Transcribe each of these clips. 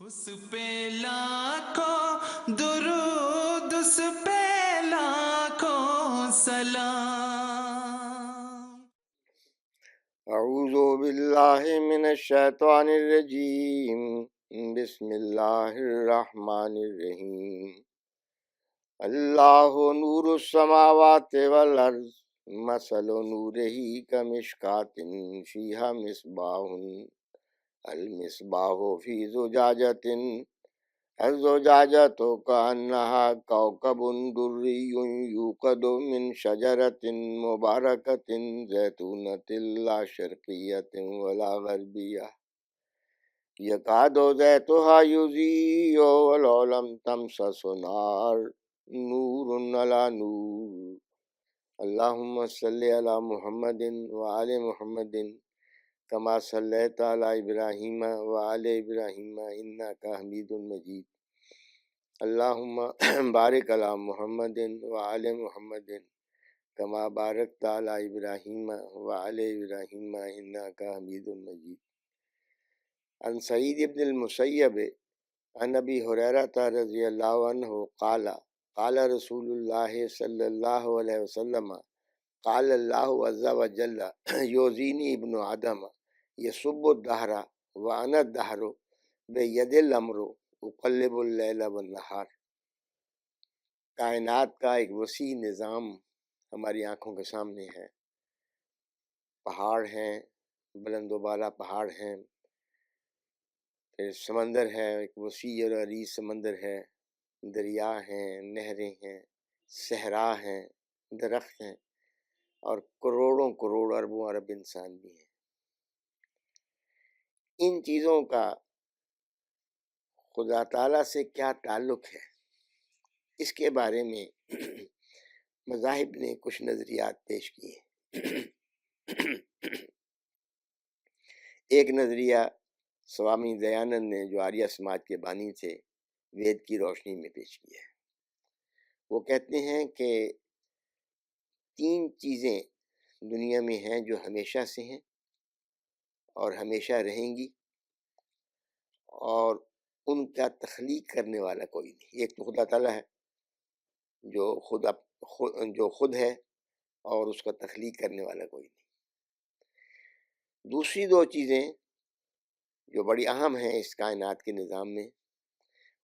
اس پہ لاکھوں درود، اس پہ لاکھوں سلام۔ اعوذ باللہ من الشیطان الرجیم، بسم اللہ الرحمن الرحیم۔ اللہ نور السماوات والارض، مثل نورہ کمشکاۃ فیہا مصباح، المصباح فی زجاجۃ، الزجاجۃ کأنہا کوکب دری یوقد من شجرۃ مبارکۃ زیتونۃ لا شرقیۃ ولا غربیہ یکاد زیتها یضیء ولو لم تمسس نار، نور علی نور۔ اللہم صلی علی محمد وآل محمد کما صلیت علی ابراہیم وآل ابراہیم انک حمید مجید۔ اللہم بارک علی محمد وآل محمد کما بارکت علی ابراہیم وآل ابراہیم انک حمید مجید۔ عن سعید بن المسیب عن ابی ہریرہ رضی اللہ عنہ قال قال رسول اللہ صلی اللہ علیہ وسلم قال اللہ عز وجل یوزینی ابن آدم یسب الدہر وانا الدہر بید الامر اقلب اللیل والنہار۔ کائنات کا ایک وسیع نظام ہماری آنکھوں کے سامنے ہے۔ پہاڑ ہیں، بلند و بالا پہاڑ ہیں، پھر سمندر ہے، ایک وسیع اور عریض سمندر ہے، دریا ہیں، نہریں ہیں، صحرا ہیں، درخت ہیں، اور کروڑوں کروڑ اربوں ارب انسان بھی ہیں۔ ان چیزوں کا خدا تعالیٰ سے کیا تعلق ہے، اس کے بارے میں مذاہب نے کچھ نظریات پیش کیے۔ ایک نظریہ سوامی دیانند نے جو آریہ سماج کے بانی تھے، وید کی روشنی میں پیش کیا ہے۔ وہ کہتے ہیں کہ 3 چیزیں دنیا میں ہیں جو ہمیشہ سے ہیں اور ہمیشہ رہیں گی، اور ان کا تخلیق کرنے والا کوئی نہیں۔ ایک تو خدا تعالیٰ ہے جو خود ہے، اور اس کا تخلیق کرنے والا کوئی نہیں۔ دوسری 2 چیزیں جو بڑی اہم ہیں اس کائنات کے نظام میں،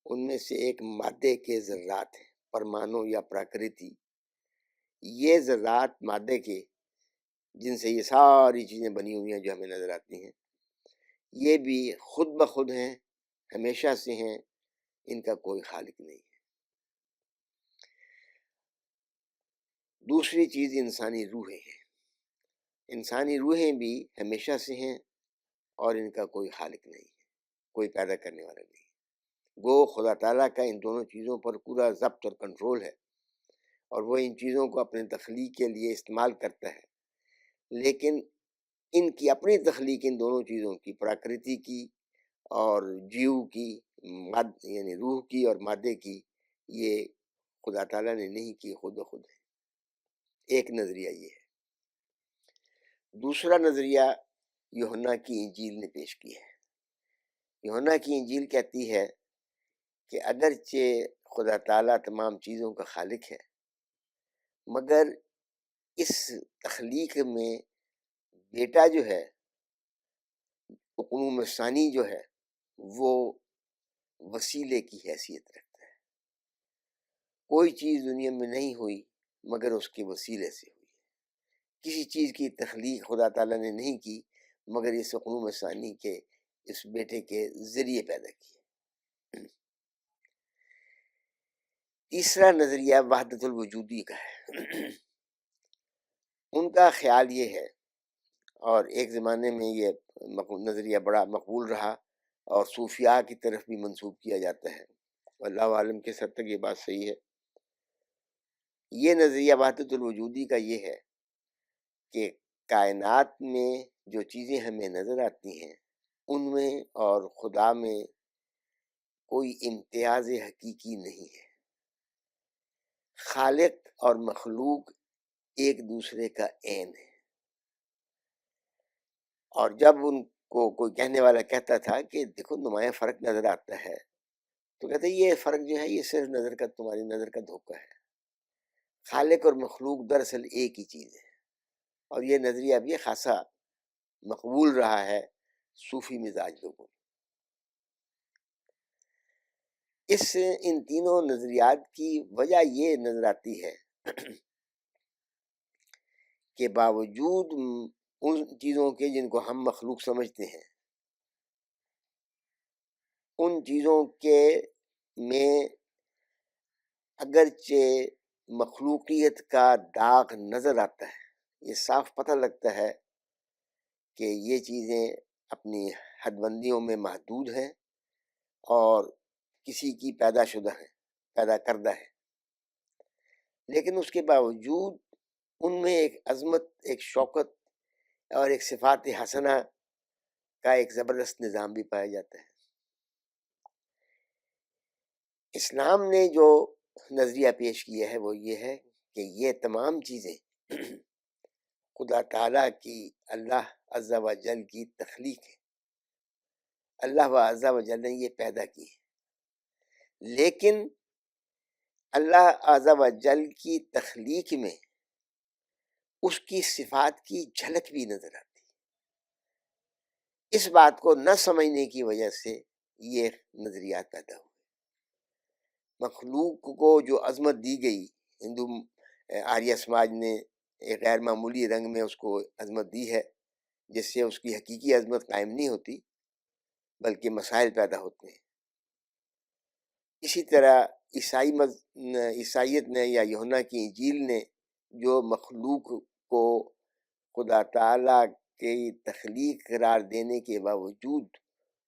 ان میں سے ایک مادے کے ذرات ہیں، پرمانو یا پراکرتی۔ یہ ذرات مادے کے، جن سے یہ ساری چیزیں بنی ہوئی ہیں جو ہمیں نظر آتی ہیں، یہ بھی خود بخود ہیں، ہمیشہ سے ہیں، ان کا کوئی خالق نہیں ہے۔ دوسری چیز انسانی روحیں ہیں۔ انسانی روحیں بھی ہمیشہ سے ہیں اور ان کا کوئی خالق نہیں ہے، کوئی پیدا کرنے والا نہیں ہے۔ گو خدا تعالیٰ کا ان دونوں چیزوں پر پورا ضبط اور کنٹرول ہے، اور وہ ان چیزوں کو اپنے تخلیق کے لیے استعمال کرتا ہے، لیکن ان کی اپنی تخلیق ان دونوں چیزوں کی، پراکرتی کی اور جیو کی، یعنی روح کی اور مادے کی، یہ خدا تعالیٰ نے نہیں کی، خود بخود ہے۔ ایک نظریہ یہ ہے۔ دوسرا نظریہ یوحنا کی انجیل نے پیش کیا ہے۔ یوحنا کی انجیل کہتی ہے کہ اگرچہ خدا تعالیٰ تمام چیزوں کا خالق ہے، مگر اس تخلیق میں بیٹا جو ہے، اقنوم ثانی جو ہے، وہ وسیلے کی حیثیت رکھتا ہے۔ کوئی چیز دنیا میں نہیں ہوئی مگر اس کے وسیلے سے ہوئی ہے۔ کسی چیز کی تخلیق خدا تعالیٰ نے نہیں کی مگر اس اقنوم ثانی کے، اس بیٹے کے ذریعے پیدا کی۔ تیسرا نظریہ وحدت الوجودی کا ہے۔ ان کا خیال یہ ہے، اور ایک زمانے میں یہ نظریہ بڑا مقبول رہا اور صوفیاء کی طرف بھی منسوب کیا جاتا ہے، اللہ عالم کے حد تک یہ بات صحیح ہے۔ یہ نظریہ وحدت الوجودی کا یہ ہے کہ کائنات میں جو چیزیں ہمیں نظر آتی ہیں، ان میں اور خدا میں کوئی امتیاز حقیقی نہیں ہے۔ خالق اور مخلوق ایک دوسرے کا عین ہے، اور جب ان کو کوئی کہنے والا کہتا تھا کہ دیکھو نمایاں فرق نظر آتا ہے، تو کہتے یہ فرق جو ہے یہ صرف نظر کا، تمہاری نظر کا دھوکہ ہے، خالق اور مخلوق دراصل ایک ہی چیز ہے۔ اور یہ نظریہ بھی خاصا مقبول رہا ہے صوفی مزاج لوگوں میں۔ ان تینوں نظریات کی وجہ یہ نظر آتی ہے کہ باوجود ان چیزوں کے جن کو ہم مخلوق سمجھتے ہیں، ان چیزوں کے میں اگرچہ مخلوقیت کا داغ نظر آتا ہے، یہ صاف پتہ لگتا ہے کہ یہ چیزیں اپنی حد بندیوں میں محدود ہیں اور کسی کی پیدا شدہ ہیں، پیدا کردہ ہے، لیکن اس کے باوجود ان میں ایک عظمت، ایک شوکت اور ایک صفات حسنہ کا ایک زبردست نظام بھی پایا جاتا ہے۔ اسلام نے جو نظریہ پیش کیا ہے وہ یہ ہے کہ یہ تمام چیزیں خدا تعالیٰ کی، اللہ عز و جل کی تخلیق ہے، اللہ عز و جل نے یہ پیدا کی ہے، لیکن اللہ عز و جل کی تخلیق میں اس کی صفات کی جھلک بھی نظر آتی ہے۔ اس بات کو نہ سمجھنے کی وجہ سے یہ نظریات پیدا ہوئے۔ مخلوق کو جو عظمت دی گئی، ہندو آریہ سماج نے ایک غیر معمولی رنگ میں اس کو عظمت دی ہے، جس سے اس کی حقیقی عظمت قائم نہیں ہوتی بلکہ مسائل پیدا ہوتے ہیں۔ اسی طرح عیسائیت نے یا یوحنا کی انجیل نے جو مخلوق کو خدا تعالیٰ کی تخلیق قرار دینے کے باوجود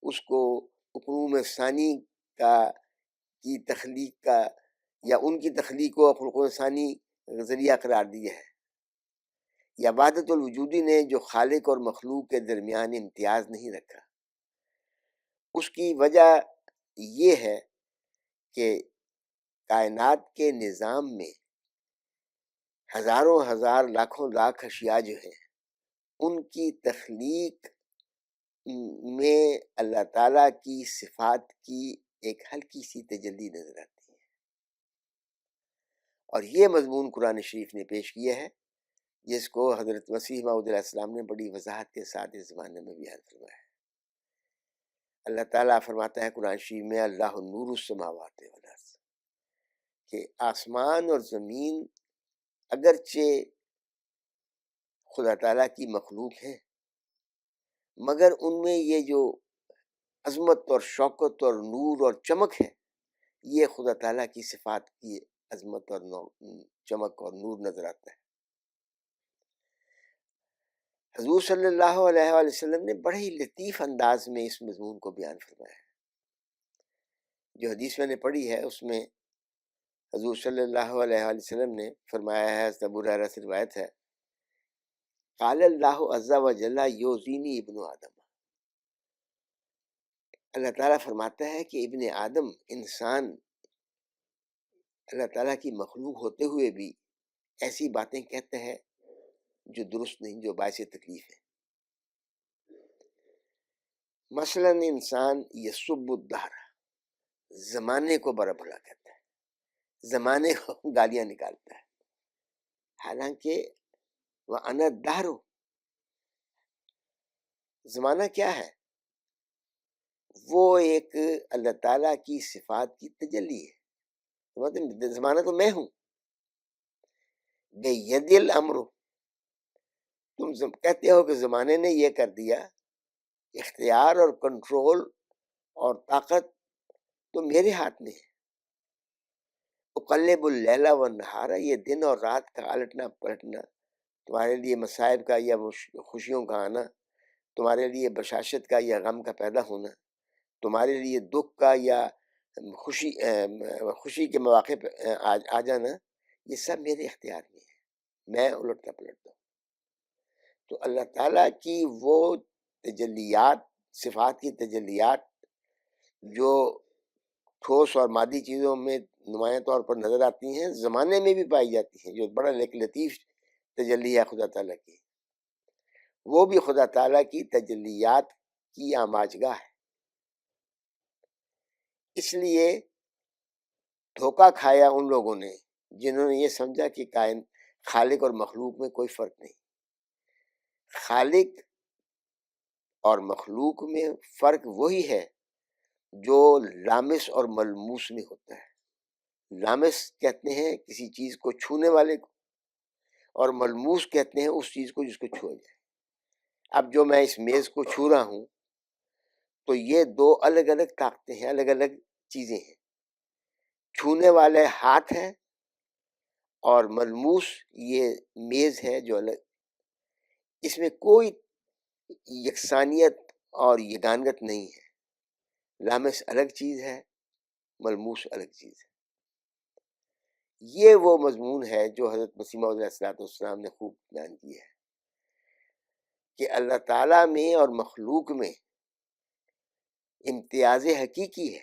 اس کو قرون ثانی کی تخلیق کا یا ان کی تخلیق کو قرون ثانی ذریعہ قرار دیا ہے، یا وحدت الوجودی نے جو خالق اور مخلوق کے درمیان امتیاز نہیں رکھا، اس کی وجہ یہ ہے کہ کائنات کے نظام میں ہزاروں ہزار لاکھوں لاکھ اشیاء جو ہیں ان کی تخلیق میں اللہ تعالیٰ کی صفات کی ایک ہلکی سی تجلی نظر آتی ہے، اور یہ مضمون قرآن شریف نے پیش کیا ہے، جس کو حضرت مسیح موعود علیہ السلام نے بڑی وضاحت کے ساتھ اس زمانے میں بیان فرمایا ہے۔ اللہ تعالیٰ فرماتا ہے قرآن شریف میں، اللہ نور السماوات والارض، کہ آسمان اور زمین اگرچہ خدا تعالیٰ کی مخلوق ہیں، مگر ان میں یہ جو عظمت اور شوکت اور نور اور چمک ہے، یہ خدا تعالیٰ کی صفات کی عظمت اور چمک اور نور نظر آتا ہے۔ حضور صلی اللہ علیہ وآلہ وسلم نے بڑے ہی لطیف انداز میں اس مضمون کو بیان فرمایا ہے۔ جو حدیث میں نے پڑھی ہے اس میں حضور صلی اللہ علیہ وآلہ وسلم نے فرمایا ہے، ابو ہریرہ سے روایت ہے، قال اللہ عز و جل یوزینی ابن آدم، اللہ تعالیٰ فرماتا ہے کہ ابن آدم، انسان، اللہ تعالیٰ کی مخلوق ہوتے ہوئے بھی ایسی باتیں کہتا ہے جو درست نہیں، جو باعث تکلیف ہے۔ مثلا انسان یسب الدہر، زمانے کو برا بھلا کہتا ہے، زمانے کو گالیاں نکالتا ہے، حالانکہ وَأَنَا الدَّهْرُ، زمانہ کیا ہے؟ وہ ایک اللہ تعالیٰ کی صفات کی تجلی ہے۔ زمانہ تو میں ہوں، بِیَدِ الْأَمْرُ، تم کہتے ہو کہ زمانے نے یہ کر دیا، اختیار اور کنٹرول اور طاقت تو میرے ہاتھ میں ہے۔ اقلب اللیل والنہار، یہ دن اور رات کا الٹنا پلٹنا، تمہارے لیے مصائب کا یا خوشیوں کا آنا، تمہارے لیے بشاشت کا یا غم کا پیدا ہونا، تمہارے لیے دکھ کا یا خوشی کے مواقع پہ آ جانا، یہ سب میرے اختیار میں ہے، میں الٹتا پلٹتا ہوں۔ تو اللہ تعالیٰ کی وہ تجلیات، صفات کی تجلیات جو ٹھوس اور مادی چیزوں میں نمایاں طور پر نظر آتی ہیں، زمانے میں بھی پائی جاتی ہیں، جو بڑا ایک لطیف تجلی ہے خدا تعالیٰ کی، وہ بھی خدا تعالیٰ کی تجلیات کی آماج گاہ ہے. اس لیے دھوکہ کھایا ان لوگوں نے جنہوں نے یہ سمجھا کہ خالق اور مخلوق میں کوئی فرق نہیں. خالق اور مخلوق میں فرق وہی ہے جو لامس اور ملموس میں ہوتا ہے. لامس کہتے ہیں کسی چیز کو چھونے والے کو، اور ملموس کہتے ہیں اس چیز کو جس کو چھوا جائے. اب جو میں اس میز کو چھو رہا ہوں تو یہ دو الگ الگ طاقتیں ہیں، الگ الگ چیزیں ہیں. چھونے والے ہاتھ ہے اور ملموس یہ میز ہے جو الگ. اس میں کوئی یکسانیت اور یگانگت نہیں ہے. لامس الگ چیز ہے، ملموس الگ چیز ہے. یہ وہ مضمون ہے جو حضرت مسیح موعود علیہ السلام نے خوب بیان کیا ہے کہ اللہ تعالیٰ میں اور مخلوق میں امتیاز حقیقی ہے.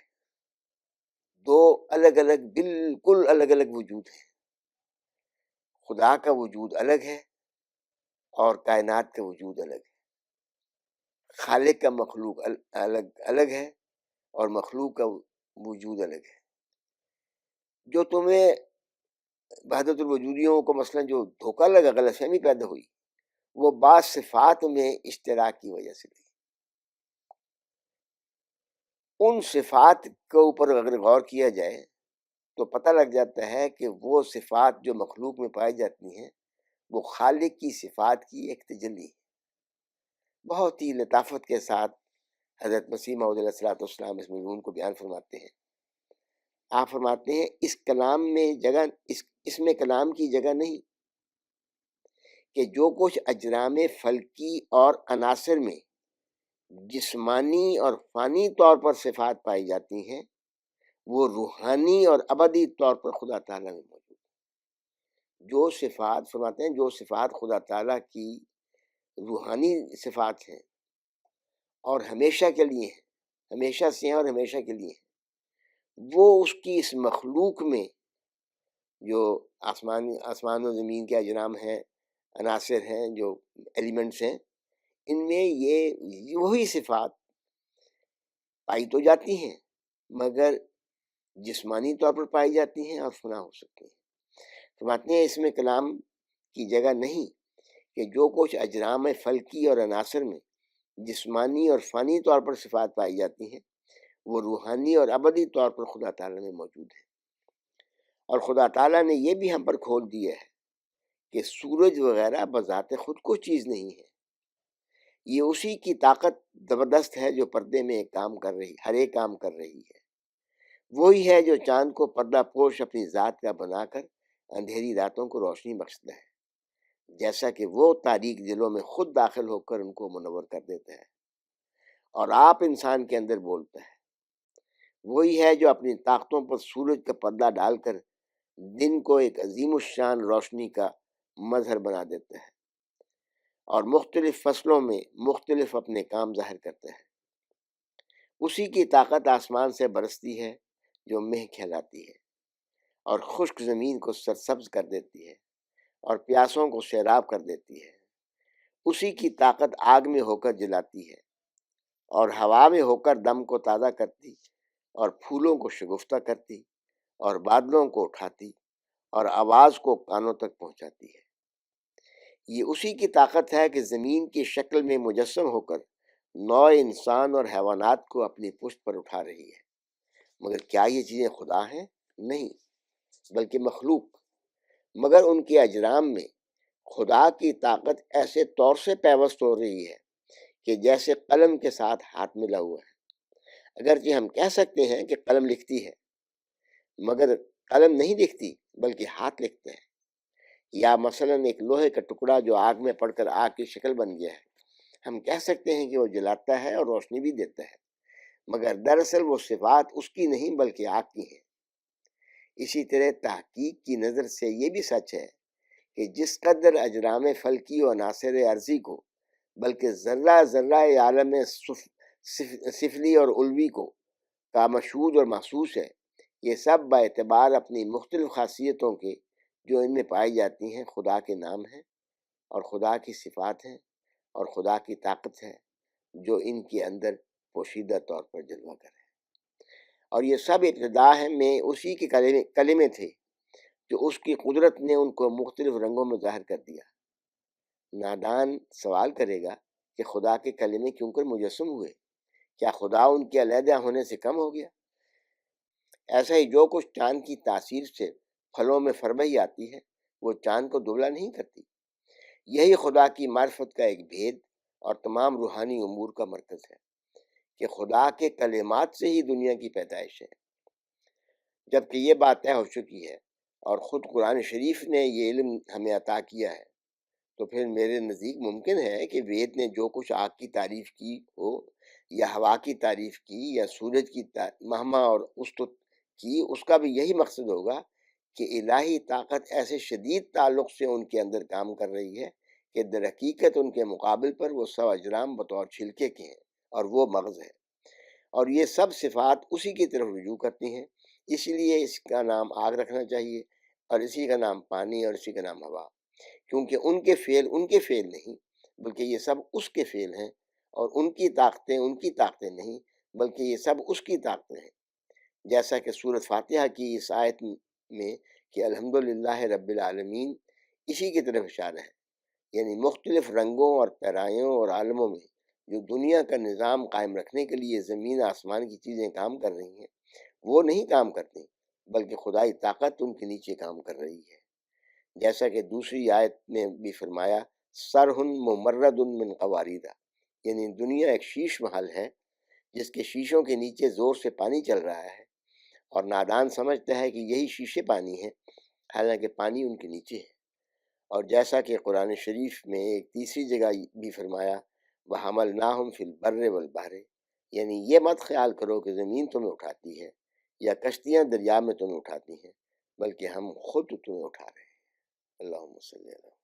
دو الگ الگ، بالکل الگ الگ وجود ہیں. خدا کا وجود الگ ہے اور کائنات کا وجود الگ ہے. خالق کا مخلوق الگ ہے اور مخلوق کا وجود الگ ہے. جو تمہیں وحدت الوجودیوں کو مثلا جو دھوکہ لگا، غلط فہمی پیدا ہوئی، وہ بعض صفات میں اشتراک کی وجہ سے تھی. ان صفات کے اوپر اگر غور کیا جائے تو پتہ لگ جاتا ہے کہ وہ صفات جو مخلوق میں پائی جاتی ہیں وہ خالق کی صفات کی ایک تجلی ہے. بہت ہی لطافت کے ساتھ حضرت مسیح موعود علیہ السلام اس مضمون کو بیان فرماتے ہیں. آپ فرماتے ہیں اس کلام میں جگہ، اس میں کلام کی جگہ نہیں کہ جو کچھ اجرام فلکی اور عناصر میں جسمانی اور فانی طور پر صفات پائی جاتی ہیں وہ روحانی اور ابدی طور پر خدا تعالیٰ میں موجود ہے. جو صفات فرماتے ہیں، جو صفات خدا تعالیٰ کی روحانی صفات ہیں اور ہمیشہ کے لیے ہیں، ہمیشہ سے ہیں اور ہمیشہ کے لیے ہیں، وہ اس کی اس مخلوق میں جو آسمان و زمین کے اجرام ہیں، عناصر ہیں، جو ایلیمنٹس ہیں، ان میں یہ وہی صفات پائی تو جاتی ہیں مگر جسمانی طور پر پائی جاتی ہیں اور فنا ہو سکتی ہیں. فرماتے ہیں اس میں کلام کی جگہ نہیں کہ جو کچھ اجرام فلکی اور عناصر میں جسمانی اور فانی طور پر صفات پائی جاتی ہیں وہ روحانی اور ابدی طور پر خدا تعالیٰ میں موجود ہے. اور خدا تعالیٰ نے یہ بھی ہم پر کھول دیا ہے کہ سورج وغیرہ بذات خود کو چیز نہیں ہے. یہ اسی کی طاقت زبردست ہے جو پردے میں ایک کام کر رہی، ہر ایک کام کر رہی ہے. وہی ہے جو چاند کو پردہ پوش اپنی ذات کا بنا کر اندھیری راتوں کو روشنی بخشتا ہے، جیسا کہ وہ تاریک دلوں میں خود داخل ہو کر ان کو منور کر دیتا ہے اور آپ انسان کے اندر بولتا ہے. وہی ہے جو اپنی طاقتوں پر سورج کا پردہ ڈال کر دن کو ایک عظیم الشان روشنی کا مظہر بنا دیتا ہے اور مختلف فصلوں میں مختلف اپنے کام ظاہر کرتا ہے. اسی کی طاقت آسمان سے برستی ہے جو مہ کھلاتی ہے اور خشک زمین کو سرسبز کر دیتی ہے اور پیاسوں کو سیراب کر دیتی ہے. اسی کی طاقت آگ میں ہو کر جلاتی ہے اور ہوا میں ہو کر دم کو تازہ کرتی اور پھولوں کو شگفتہ کرتی اور بادلوں کو اٹھاتی اور آواز کو کانوں تک پہنچاتی ہے. یہ اسی کی طاقت ہے کہ زمین کی شکل میں مجسم ہو کر نوع انسان اور حیوانات کو اپنی پشت پر اٹھا رہی ہے. مگر کیا یہ چیزیں خدا ہیں؟ نہیں، بلکہ مخلوق. مگر ان کے اجرام میں خدا کی طاقت ایسے طور سے پیوست ہو رہی ہے کہ جیسے قلم کے ساتھ ہاتھ ملا ہوا ہے. اگرچہ ہم کہہ سکتے ہیں کہ قلم لکھتی ہے مگر قلم نہیں لکھتی بلکہ ہاتھ لکھتے ہیں. یا مثلا ایک لوہے کا ٹکڑا جو آگ میں پڑ کر آگ کی شکل بن گیا ہے، ہم کہہ سکتے ہیں کہ وہ جلاتا ہے اور روشنی بھی دیتا ہے، مگر دراصل وہ صفات اس کی نہیں بلکہ آگ کی ہیں. اسی طرح تحقیق کی نظر سے یہ بھی سچ ہے کہ جس قدر اجرام فلکی و عناصر ارضی کو بلکہ ذرہ ذرہ عالم سفلی اور علوی کو کا مشہود اور محسوس ہے، یہ سب باعتبار اپنی مختلف خاصیتوں کے جو ان میں پائی جاتی ہیں خدا کے نام ہیں اور خدا کی صفات ہیں اور خدا کی طاقت ہے جو ان کے اندر پوشیدہ طور پر جلوہ کرے. اور یہ سب ابتدا میں اسی کے کلمے تھے جو اس کی قدرت نے ان کو مختلف رنگوں میں ظاہر کر دیا. نادان سوال کرے گا کہ خدا کے کلمے کیوں کر مجسم ہوئے؟ کیا خدا ان کے علیحدہ ہونے سے کم ہو گیا؟ ایسا ہی جو کچھ چاند کی تاثیر سے پھلوں میں فربہی آتی ہے وہ چاند کو دبلا نہیں کرتی. یہی خدا کی معرفت کا ایک بھید اور تمام روحانی امور کا مرکز ہے کہ خدا کے کلمات سے ہی دنیا کی پیدائش ہے. جبکہ یہ بات طے ہو چکی ہے اور خود قرآن شریف نے یہ علم ہمیں عطا کیا ہے، تو پھر میرے نزدیک ممکن ہے کہ وید نے جو کچھ آگ کی تعریف کی ہو یا ہوا کی تعریف کی یا سورج کی مہما اور استت کی، اس کا بھی یہی مقصد ہوگا کہ الہی طاقت ایسے شدید تعلق سے ان کے اندر کام کر رہی ہے کہ در حقیقت ان کے مقابل پر وہ سو اجرام بطور چھلکے کے ہیں اور وہ مغز ہے. اور یہ سب صفات اسی کی طرف رجوع کرتی ہیں. اسی لیے اس کا نام آگ رکھنا چاہیے اور اسی کا نام پانی اور اسی کا نام ہوا، کیونکہ ان کے فعل نہیں بلکہ یہ سب اس کے فعل ہیں، اور ان کی طاقتیں نہیں بلکہ یہ سب اس کی طاقتیں ہیں. جیسا کہ سورۃ فاتحہ کی اس آیت میں کہ الحمدللہ رب العالمین اسی کی طرف اشارہ ہے، یعنی مختلف رنگوں اور پیرایوں اور عالموں میں جو دنیا کا نظام قائم رکھنے کے لیے زمین آسمان کی چیزیں کام کر رہی ہیں وہ نہیں کام کرتی بلکہ خدائی طاقت ان کے نیچے کام کر رہی ہے. جیسا کہ دوسری آیت میں بھی فرمایا سرہن ممرد من قواریدہ، یعنی دنیا ایک شیش محل ہے جس کے شیشوں کے نیچے زور سے پانی چل رہا ہے، اور نادان سمجھتا ہے کہ یہی شیشے پانی ہیں، حالانکہ پانی ان کے نیچے ہے. اور جیسا کہ قرآن شریف میں ایک تیسری جگہ بھی فرمایا وَحَمَلْنَاهُمْ فِي الْبَرِّ وَالْبَحْرِ، یعنی یہ مت خیال کرو کہ زمین تمہیں اٹھاتی ہے یا کشتیاں دریا میں تمہیں اٹھاتی ہیں، بلکہ ہم خود تمہیں اٹھا رہے ہیں. اللہم صلی اللہ